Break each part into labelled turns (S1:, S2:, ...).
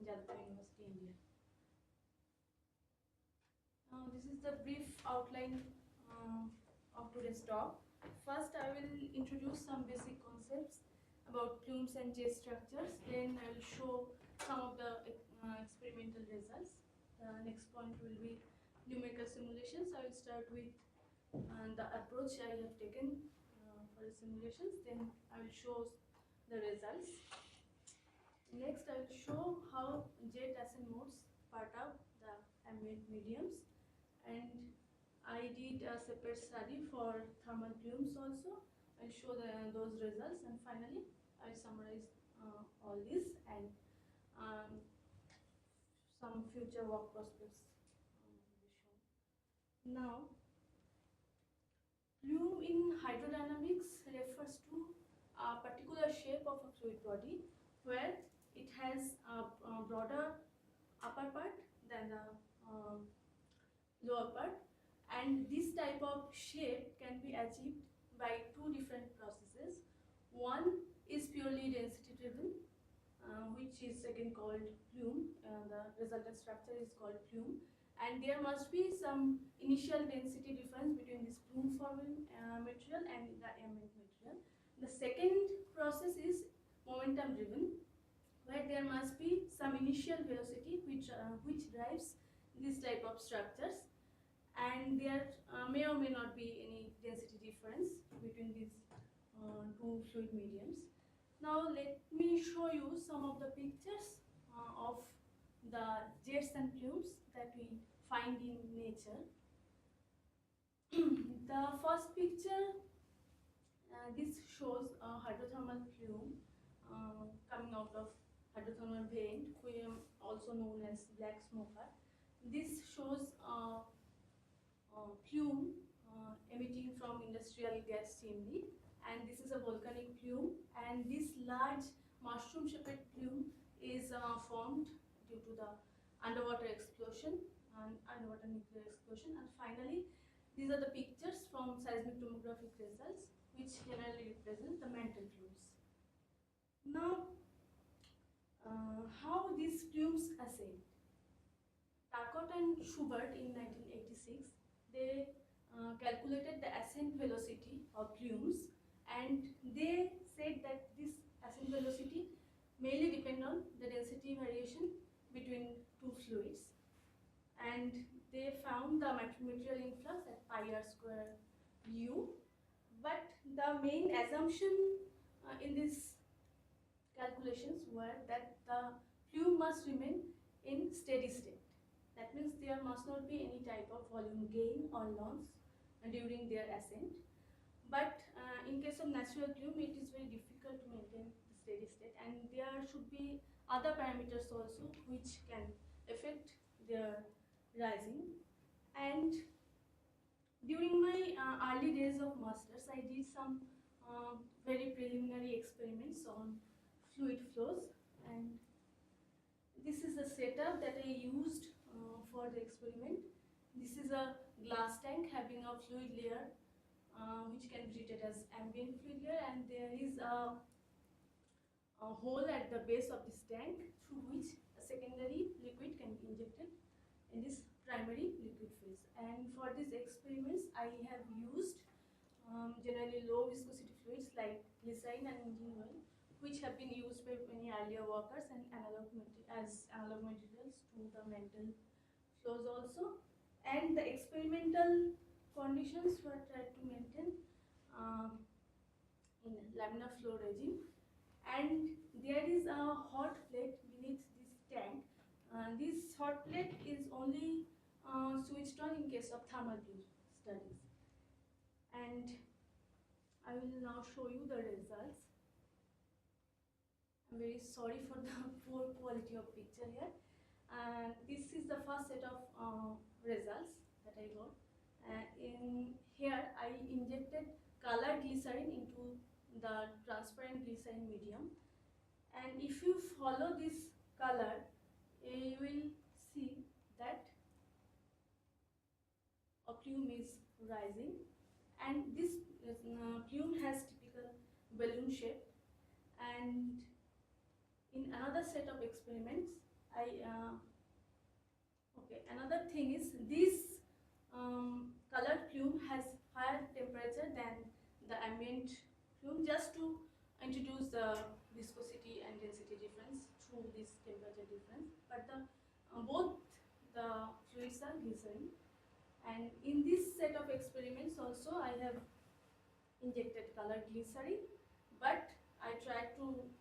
S1: Jadavpur University, India. This is the brief outline of today's talk. First, I will introduce some basic concepts about plumes and jet structures. Then I will show some of the experimental results. The next point will be numerical simulations. I will start with the approach I have taken for the simulations. Then I will show the results. Next, I will show how jet ascent modes perturb the ambient mediums, and I did a separate study for thermal plumes also. I'll show those results, and finally I'll summarize all this and um, some future work prospects will be shown. Now, plume in hydrodynamics refers to a particular shape of a fluid body where it has a broader upper part than the lower part, and this type of shape can be achieved by two different processes. One is purely density driven, which is again called plume. The resultant structure is called plume, and there must be some initial density difference between this plume forming material and the ambient material. The second process is momentum driven, where there must be some initial velocity which drives this type of structures, and there may or may not be any density difference between these two fluid mediums. Now let me show you some of the pictures of the jets and plumes that we find in nature. The first picture, this shows a hydrothermal plume coming out of hydrothermal vent, which is also known as black smoker. This shows a plume emitting from industrial gas chimney, and this is a volcanic plume, and this large mushroom shaped plume is formed due to the underwater explosion and underwater nuclear explosion. And finally, these are the pictures from seismic tomographic results, which generally represent the mantle plumes. Now, how these plumes ascend? Tarcott and Schubert in 1986, they calculated the ascent velocity of plumes, and they said that this ascent velocity mainly depend on the density variation between two fluids, and they found the material influx at pi r square u. But the main assumption in these calculations were that the plume must remain in steady state. That means there must not be any type of volume gain or loss during their ascent. But in case of natural plume, it is very difficult to maintain the steady state, and there should be other parameters also which can affect their rising. And during my early days of masters, I did some very preliminary experiments on fluid flows, and this is the setup that I used for the experiment. This is a glass tank having a fluid layer which can be treated as ambient fluid layer, and there is a hole at the base of this tank through which a secondary liquid can be injected in this primary liquid phase. And for these experiments, I have used generally low viscosity fluids like glycerine and engine oil, which have been used by many earlier workers and as analog materials to the mantle flows also. And the experimental conditions were tried to maintain in laminar flow regime, and there is a hot plate beneath this tank. This hot plate is only switched on in case of thermal plume studies, and I will now show you the results. I'm very sorry for the poor quality of picture here. And this is the first set of results that I got. In here, I injected colored glycerine into the transparent glycerine medium, and if you follow this color, you will see that a plume is rising, and this plume has typical balloon shape. And in another set of experiments, Okay, another thing is this colored plume has higher temperature than the ambient plume, just to introduce the viscosity and density difference through this temperature difference. But both the fluids are glycerin, and in this set of experiments also I have injected colored glycerin, but I try to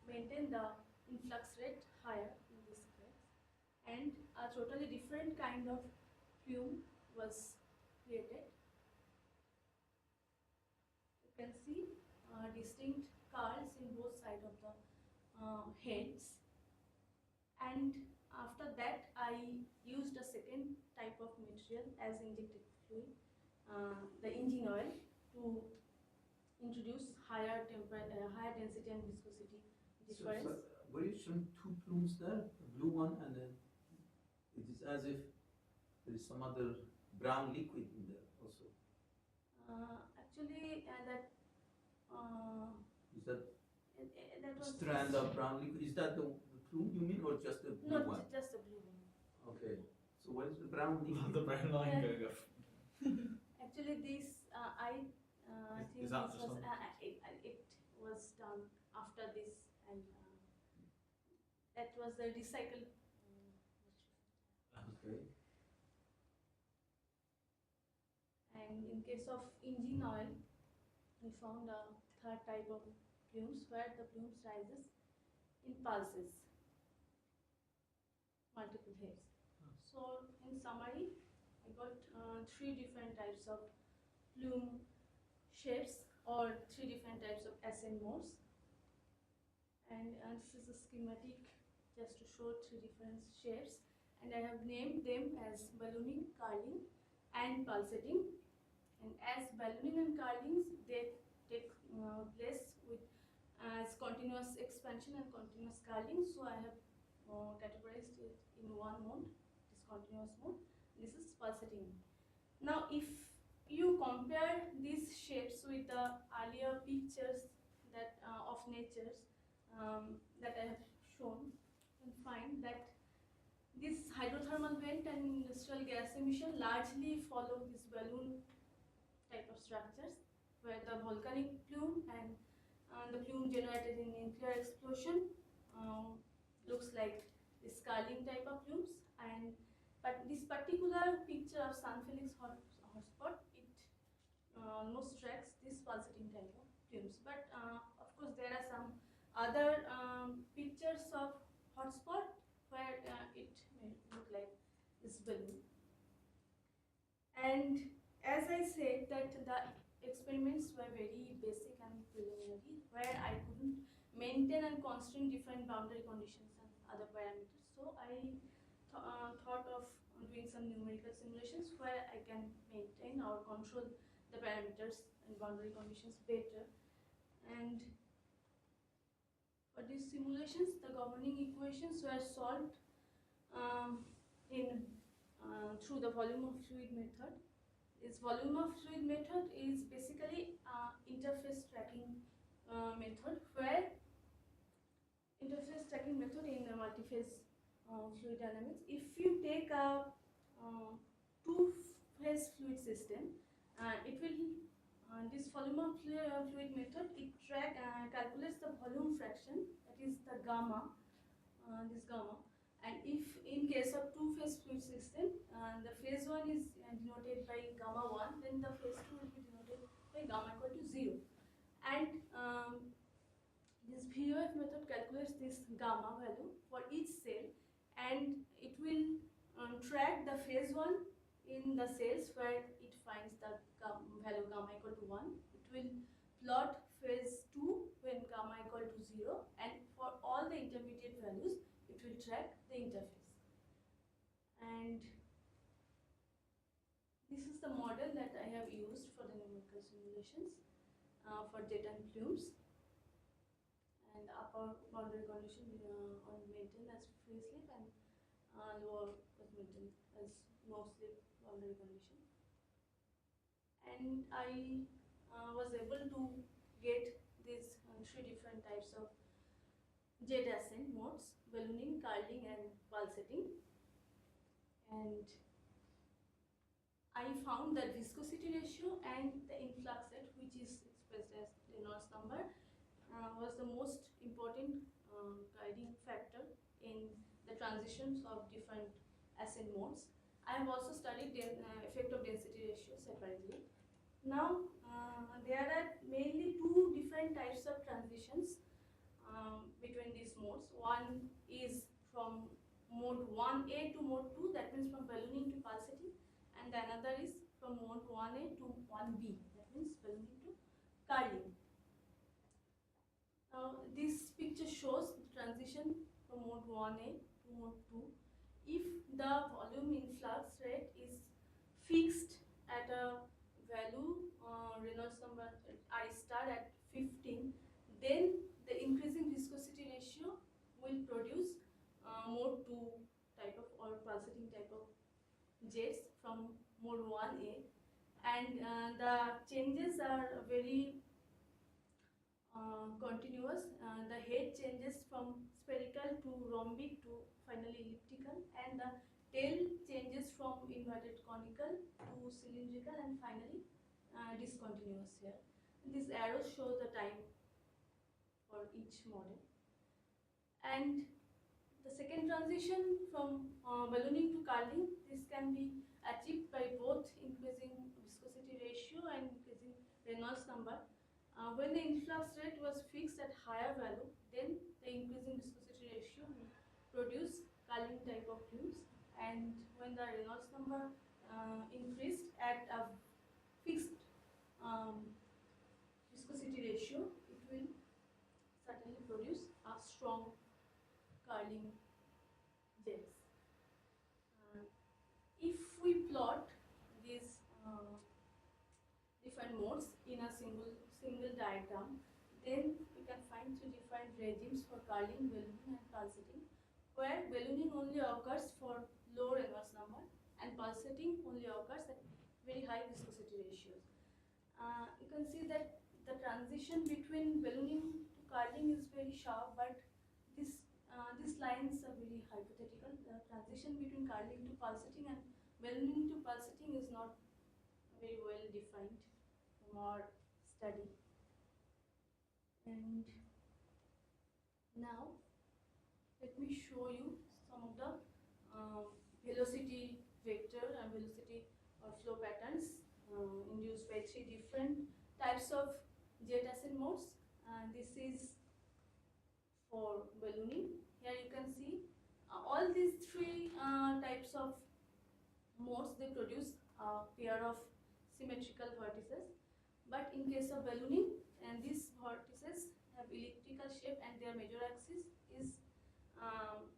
S1: maintain the influx rate higher in this case, and a totally different kind of plume was created. You can see distinct curls in both sides of the heads, and after that I used a second type of material as injected fluid, the engine oil, to introduce higher higher density and viscosity difference.
S2: So were you showing two plumes there, a blue one, and then it is as if there is some other brown liquid in there also.
S1: Actually, that
S2: Is that
S1: that was
S2: strand of brown liquid? Is that the plume you mean, or just the blue one?
S1: just the blue one.
S2: Okay. So what is the brown liquid?
S3: The brown line going off.
S1: Actually, this I think
S3: Is that
S1: this
S3: just
S1: was
S3: on-
S1: it was done after this, and that was the recycled.
S2: Okay.
S1: And in case of engine oil, we found a third type of plumes where the plumes rises in pulses, multiple heads. So in summary, I got three different types of plume shapes, or three different types of ascent modes. And this is a schematic just to show three different shapes, and I have named them as ballooning, curling, and pulsating. And as ballooning and curlings, they take place with as continuous expansion and continuous curling. So I have categorized it in one mode, this continuous mode. This is pulsating. Now, if you compare these shapes with the earlier pictures that of natures that I have shown, you can find that this hydrothermal vent and industrial gas emission largely follow this balloon type of structures, where the volcanic plume and the plume generated in nuclear explosion looks like this curling type of plumes. And but this particular picture of San Felix hotspot, it almost tracks this pulsating type of plumes. But of course, there are some other pictures of hotspot where it may look like this balloon. And as I said, that the experiments were very basic and preliminary, where I couldn't maintain and constrain different boundary conditions and other parameters. So I thought of doing some numerical simulations where I can maintain or control the parameters and boundary conditions better. And for these simulations, the governing equations were solved through the volume of fluid method. This volume of fluid method is basically interface tracking method, where interface tracking method in the multi-phase fluid dynamics. If you take a two-phase fluid system, it will this volume of fluid method, it calculates the volume fraction, that is the gamma, this gamma. And if in case of two-phase fluid system, the phase 1 is denoted by gamma 1, then the phase 2 will be denoted by gamma equal to 0. And this VOF method calculates this gamma value for each cell, and it will track the phase 1 in the cells where it finds the value gamma equal to 1. It will plot phase 2 when gamma equal to 0, and for all the intermediate values, it will track the interface. And this is the model that I have used for the numerical simulations for jet and plumes. And the upper boundary condition on maintained as free slip, and lower was maintained as no slip boundary condition. And I was able to get these three different types of jet ascent modes: ballooning, curling, and pulsating. And I found that viscosity ratio and the influx rate, which is expressed as Reynolds number, was the most important guiding factor in the transitions of different ascent modes. I have also studied the effect of density ratio separately. Now, there are mainly two different types of transitions between these modes. One is from mode 1A to mode 2, that means from ballooning to pulsating, and the another is from mode 1A to 1B, that means ballooning to curling. Now, this picture shows the transition from mode 1A to mode 2. If the volume influx rate is fixed at a value Reynolds number I star at 15, then the increasing viscosity ratio will produce mode 2 type of or pulsating type of jets from mode 1A, and the changes are very continuous. The head changes from spherical to rhombic to finally elliptical, and the tail changes from inverted conical to cylindrical and finally discontinuous here. These arrows show the time for each model. And the second transition from ballooning to curling, this can be achieved by both increasing viscosity ratio and increasing Reynolds number. When the influx rate was fixed at higher value, then the increasing viscosity ratio will produce curling type of plumes, and when the Reynolds number increased at a fixed viscosity ratio, it will certainly produce a strong curling jets. If we plot these different modes in a single diagram, then we can find three different regimes for curling, ballooning, and pulsating, where ballooning only occurs for low Reynolds number and pulsating only occurs at very high viscosity ratios. You can see that the transition between ballooning to curling is very sharp, but these lines are very hypothetical. The transition between curling to pulsating and ballooning to pulsating is not very well defined from our study. And now let me show you some of the velocity vector and velocity flow patterns induced by three different types of jet ascent modes. This is for ballooning. Here you can see all these three types of modes, they produce a pair of symmetrical vertices. But in case of ballooning, and these vertices have elliptical shape and their major axis is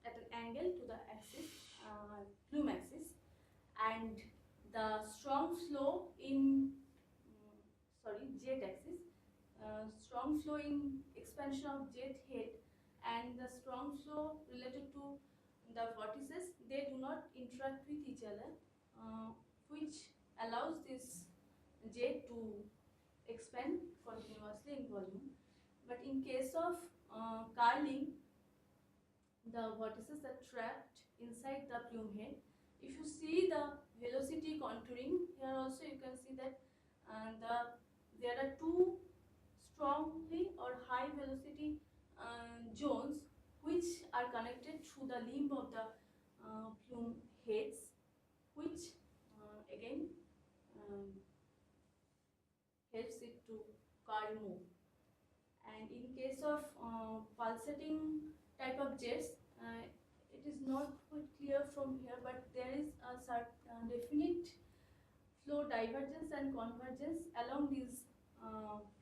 S1: at an angle to the axis, plume axis, and the strong flow in jet axis, strong flow in expansion of jet head, and the strong flow related to the vortices, they do not interact with each other, which allows this jet to expand continuously in volume. But in case of curling, the vortices are trapped inside the plume head. If you see the velocity contouring, here also you can see that there are two strongly or high velocity zones which are connected through the limb of the plume heads, which again helps it to curl more. And in case of pulsating type of jets, it is not quite clear from here, but there is a certain definite flow divergence and convergence along these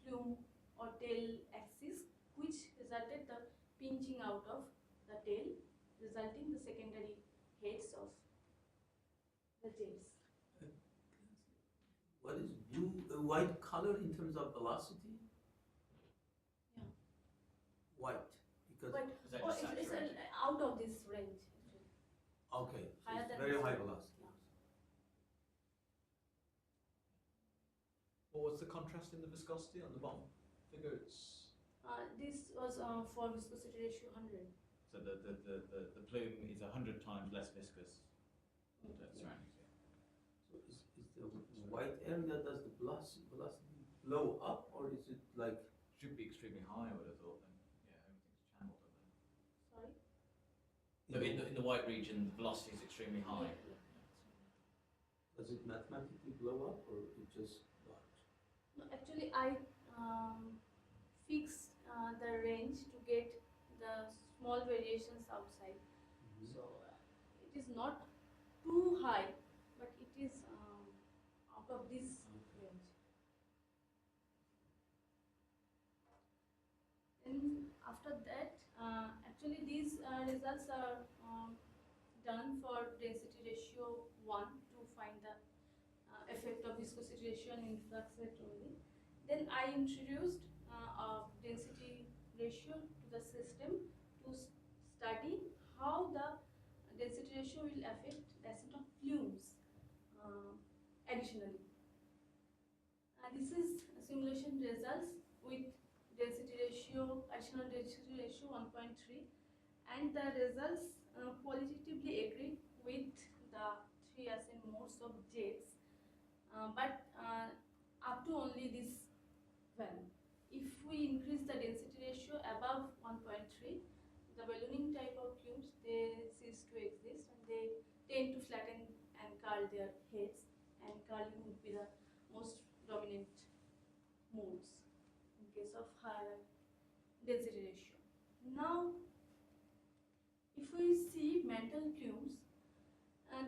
S1: plume or tail axis, which resulted the pinching out of the tail, resulting the secondary heads of the jets.
S2: What is blue, white color in terms of velocity?
S1: Yeah.
S2: White, because
S1: But
S3: Is that
S1: oh,
S3: just
S1: it's
S3: saturated?
S1: out of this range.
S2: okay, so
S1: Higher
S2: it's
S1: than
S2: very
S1: this.
S2: high velocity.
S3: What was the contrast in the viscosity on the bottom figure? It's
S1: This was for viscosity ratio 100.
S3: So the plume is 100 times less viscous than the surroundings.
S2: So is the white area, does the velocity blow up, or is it like,
S3: Should be extremely high, I would have thought. Then, yeah, everything's channeled at them.
S1: Sorry.
S3: So in the white region, the velocity is extremely high.
S2: does it mathematically blow up, or it just not?
S1: No, actually, I fixed the range to get the small variations outside. So it is not too high, but it is out of this range. Then after that, actually these results are done for density ratio 1 to find the effect of viscosity ratio and influx rate only. Then I introduced a density ratio to the system to study how the density ratio will affect the ascent of plumes additionally. This is simulation results with density ratio, additional density ratio 1.3, and the results qualitatively agree with the 3 ascent modes of jets, but up to only this value. If we increase the density ratio above 1.3, the ballooning type of plumes, they cease to exist and they tend to flatten and curl their heads, and curling would be the most dominant modes in case of higher density ratio. Now, if we see mantle plumes,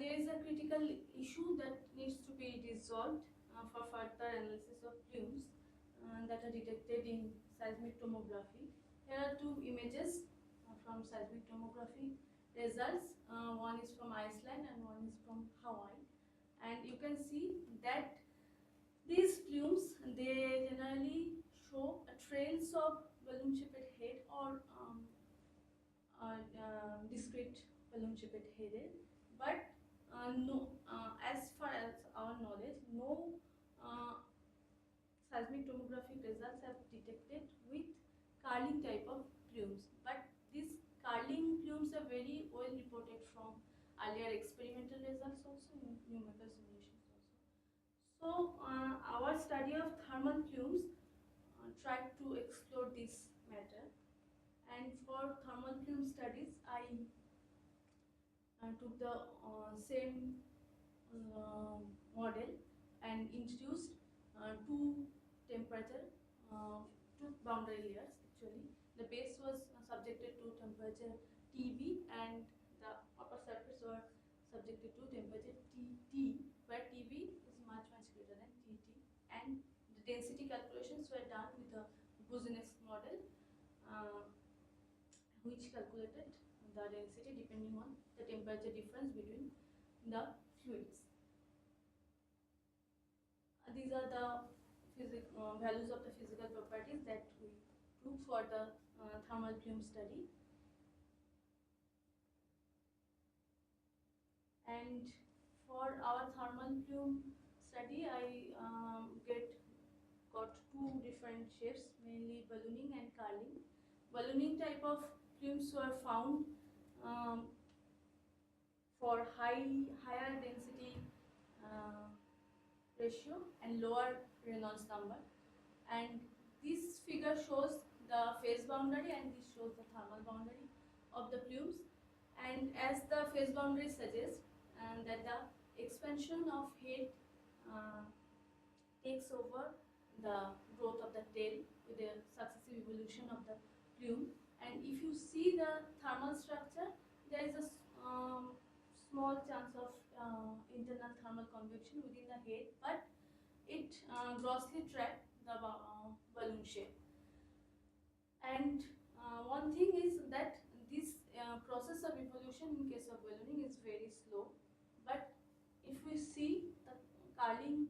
S1: there is a critical issue that needs to be resolved for further analysis of plumes that are detected in seismic tomography. Here are two images from seismic tomography results. One is from Iceland and one is from Hawaii, and you can see that these plumes, they generally show trails of balloon-shaped head or discrete balloon-shaped headed, but no, as far as our knowledge, no seismic tomographic results have detected with curling type of plumes. But these curling plumes are very well reported from earlier experimental results also in numerical simulations also. So our study of thermal plumes tried to explore this matter, and for thermal plume studies I took the same model and introduced two temperature, two boundary layers actually. The base was subjected to temperature TB and the upper surface were subjected to temperature TT, where TB is much greater than TT, and the density calculations were done with the Boussinesq model, which calculated the density depending on the temperature difference between the fluids. These are the values of the physical properties that we took for the thermal plume study. And for our thermal plume study, I got two different shapes, mainly ballooning and curling. Ballooning type of plumes were found for higher density ratio and lower Reynolds number, and this figure shows the phase boundary and this shows the thermal boundary of the plumes. And as the phase boundary suggests, and that the expansion of head takes over the growth of the tail with the successive evolution of the plume. And if you see the thermal structure, there is a small chance of internal thermal convection within the head, but it grossly tracked the balloon shape. And one thing is that this process of evolution in case of ballooning is very slow, but if we see the curling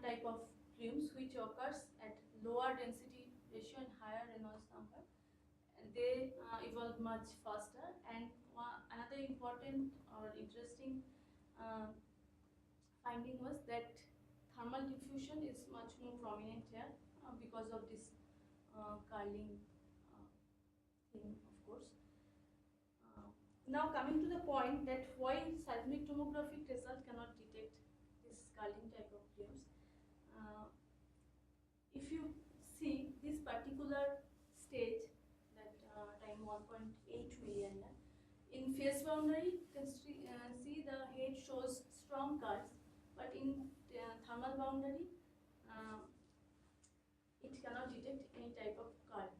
S1: type of plumes which occurs at lower density ratio and higher Reynolds number, they evolve much faster. And another important or interesting finding was that thermal diffusion is much more prominent here because of this curling thing, of course. Now coming to the point that why seismic tomographic result cannot detect this curling type of plumes. If you see this particular stage, that time 1.8 million, in phase boundary you can see the head shows strong curves, but in thermal boundary it cannot detect any type of curve.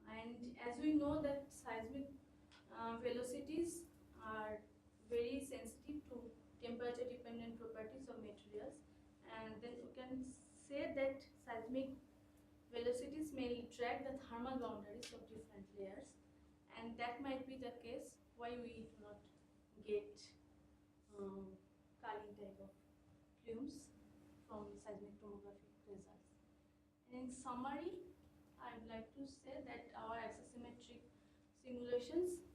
S1: And as we know that seismic velocities are very sensitive to temperature dependent properties of materials, and then we can say that seismic velocities may track the thermal boundaries of different layers, and that might be the case why we do not get curling type of plumes from seismic tomographic results. And in summary, I would like to say that our axisymmetric simulations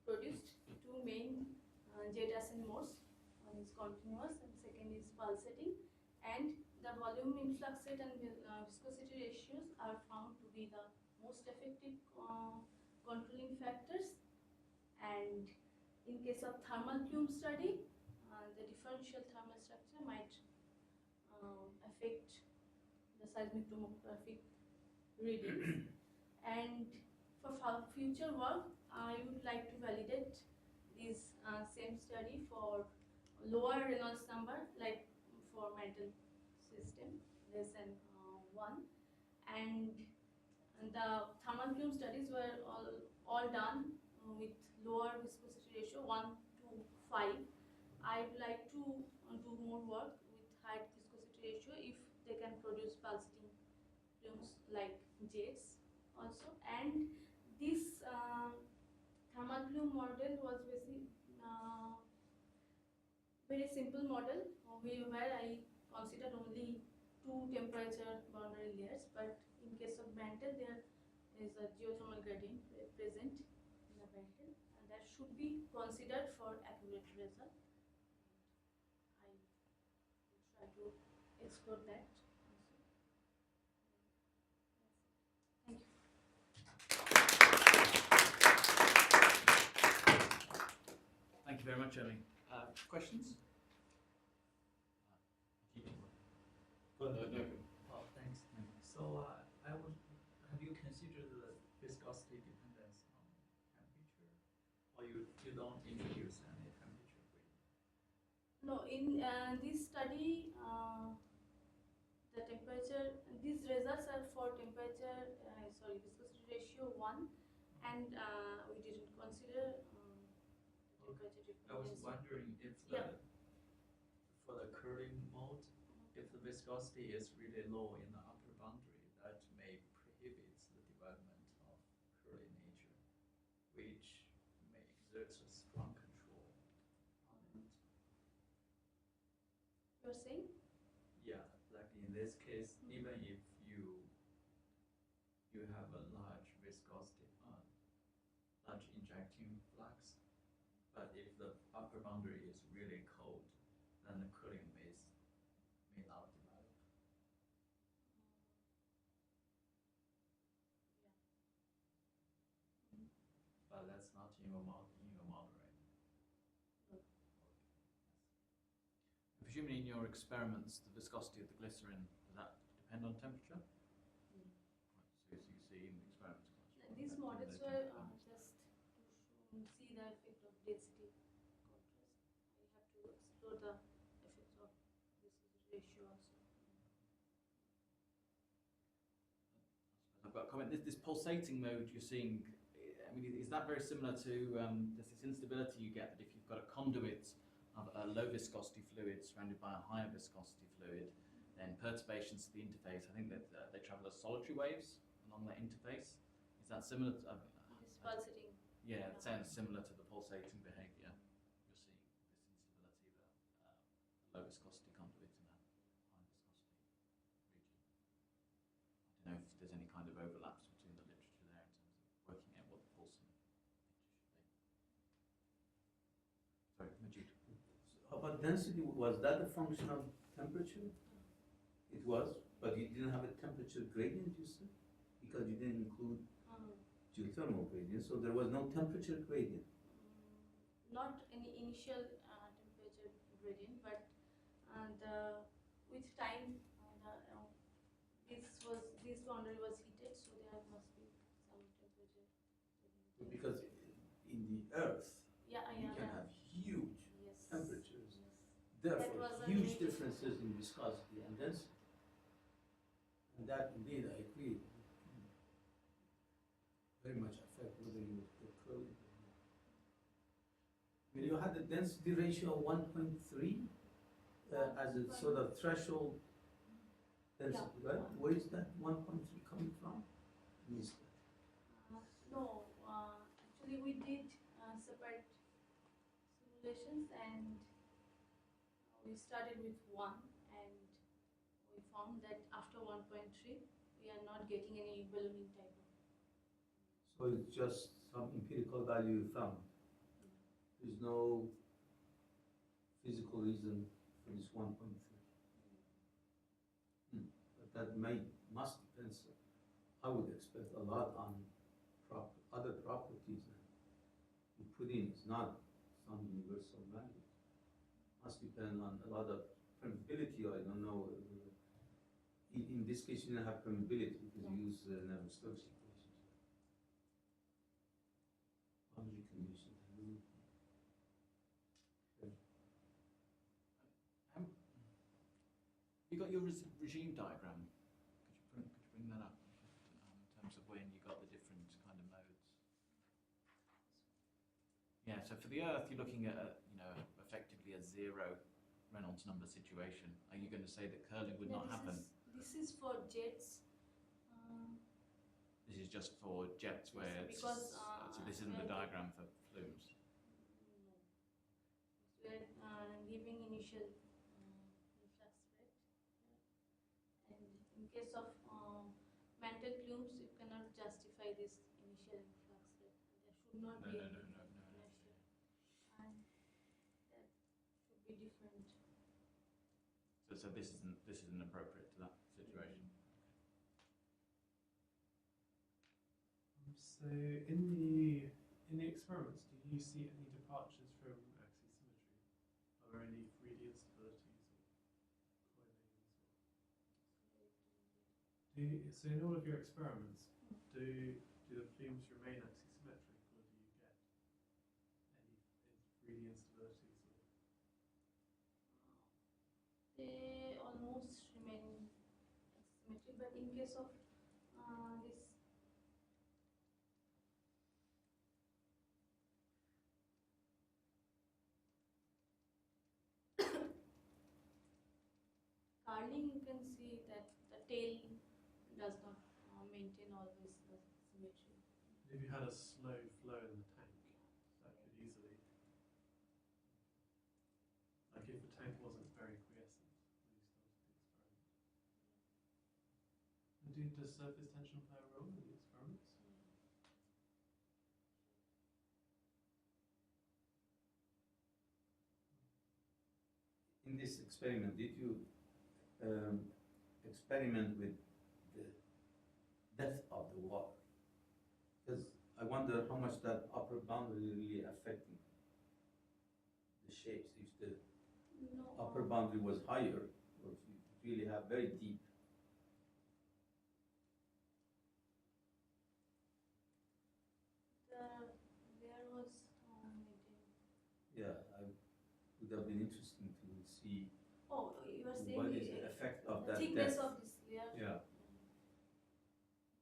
S1: produced two main jet ascent modes. One is continuous and second is pulsating, and the volume influx rate and viscosity ratios are found to be the most effective controlling factors. And in case of thermal plume study, the differential thermal structure might affect the seismic tomographic readings. And for future work, I would like to validate this same study for lower Reynolds number, like for mantle system less than 1, and the thermal plume studies were all done with lower viscosity ratio 1 to 5. I would like to do more work with high viscosity ratio if they can produce pulsating plumes like jets also. And this thermal plume model was very simple model where I considered only two temperature boundary layers, but in case of mantle there is a geothermal gradient present in the mantle, and that should be considered for accurate result. I will try to explore that also. Thank you.
S3: Thank you very much, Urmi. Questions?
S4: Well,
S3: No.
S4: oh, thanks. So, have you considered the viscosity dependence on temperature, or you don't introduce any temperature gradient?
S1: No, in this study, the temperature, these results are for temperature, viscosity ratio 1, and we didn't consider temperature
S4: I was
S1: dependence.
S4: wondering if for the curling mode, if the viscosity is really low in the upper boundary, that may prohibit the development of curly nature, which may exert a strong control on it.
S1: You're saying?
S4: Yeah, like in this case, even if you have a large viscosity, large injecting flux, but if the upper boundary is really cold, then the curling may not develop. But that's not in your model, right?
S1: No.
S3: Presumably in your experiments, the viscosity of the glycerin, does that depend on temperature?
S1: Mm.
S3: Right, so as you see in the experiments.
S1: These models were just to see the effect of density contrast. I have to explore the effect of viscosity ratio also.
S3: I've got a comment. This pulsating mode you're seeing, I mean, is that very similar to there's this instability you get that if you've got a conduit of a low viscosity fluid surrounded by a higher viscosity fluid, then perturbations to the interface, I think that they travel as solitary waves along that interface. Is that similar to?
S1: This pulsating.
S3: Yeah, it sounds similar to the pulsating behaviour. You're seeing this instability of a low viscosity conduit in a high viscosity region. I don't know if there's any kind of overlaps between the literature there in terms of working out what the pulsing nature should be. Sorry, Majid.
S2: So about density, was that a function of temperature? It was? But you didn't have a temperature gradient, you said? Because you didn't include geothermal gradient, so there was no temperature gradient.
S1: Not any initial temperature gradient, but with time this boundary was heated, so there must be some temperature gradient.
S2: Because in the earth,
S1: Yeah,
S2: you can have huge
S1: yes.
S2: temperatures.
S1: Yes.
S2: Therefore,
S1: was a
S2: huge
S1: major-
S2: differences in viscosity and density. And that indeed, I agree, very much affect whether you get curly or not. When you had the density ratio of 1.3 as a sort of threshold density, right? Where is that 1.3 coming from? I missed that.
S1: No, actually we did separate simulations, and we started with 1, and we found that after 1.3 we are not getting any ballooning type of.
S2: So it's just some empirical value you found. There's no physical reason for this 1.3. But that must depend, I would expect a lot on other properties that you put in. It's not some universal value. Must depend on a lot of permeability, or I don't know. In this case, you didn't have permeability because you use Navier-Stokes equations. Boundary conditions.
S3: You got your regime diagram. Could you bring that up in terms of when you got the different kind of modes? Yeah. So for the Earth, you're looking at effectively a 0 Reynolds number situation. Are you going to say that curling would not happen?
S1: This is for jets.
S3: This is just for jets where it's
S1: because
S3: so this isn't the diagram for plumes.
S1: No. We're giving initial influx rate, and in case of mantle plumes, you cannot justify this initial influx rate. There should not be any inertia, and that should be different.
S3: So this isn't appropriate to that situation.
S5: So in the experiments, do you see any departures from axisymmetry? Are there any 3D instabilities or correlations? So in all of your experiments, do the plumes remain axisymmetric, or do you get any 3D instabilities?
S1: They almost remain symmetric, but in case of this curling, you can see that the tail does not maintain always the symmetry.
S5: If you had a slow flow in the tank, that could easily, like if the tank wasn't very quiescent when you started the experiment. And does surface tension play a role in the experiments?
S2: In this experiment, did you experiment with the depth of the water? Because I wonder how much that upper boundary really affecting the shapes. If the upper boundary was higher, or if you really have very deep.
S1: There was maintained.
S2: Yeah, I would have been interesting to see
S1: Oh, you are saying
S2: what is the effect of
S1: the
S2: that
S1: thickness
S2: depth.
S1: of this layer.
S2: Yeah.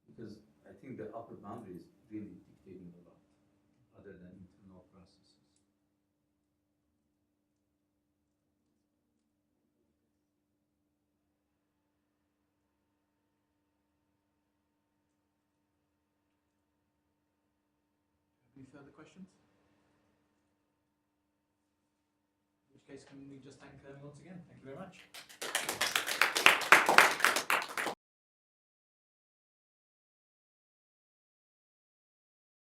S2: Because I think the upper boundary is really dictating a lot, other than internal processes.
S3: Any further questions? In which case, can we just thank once again? Thank you very much.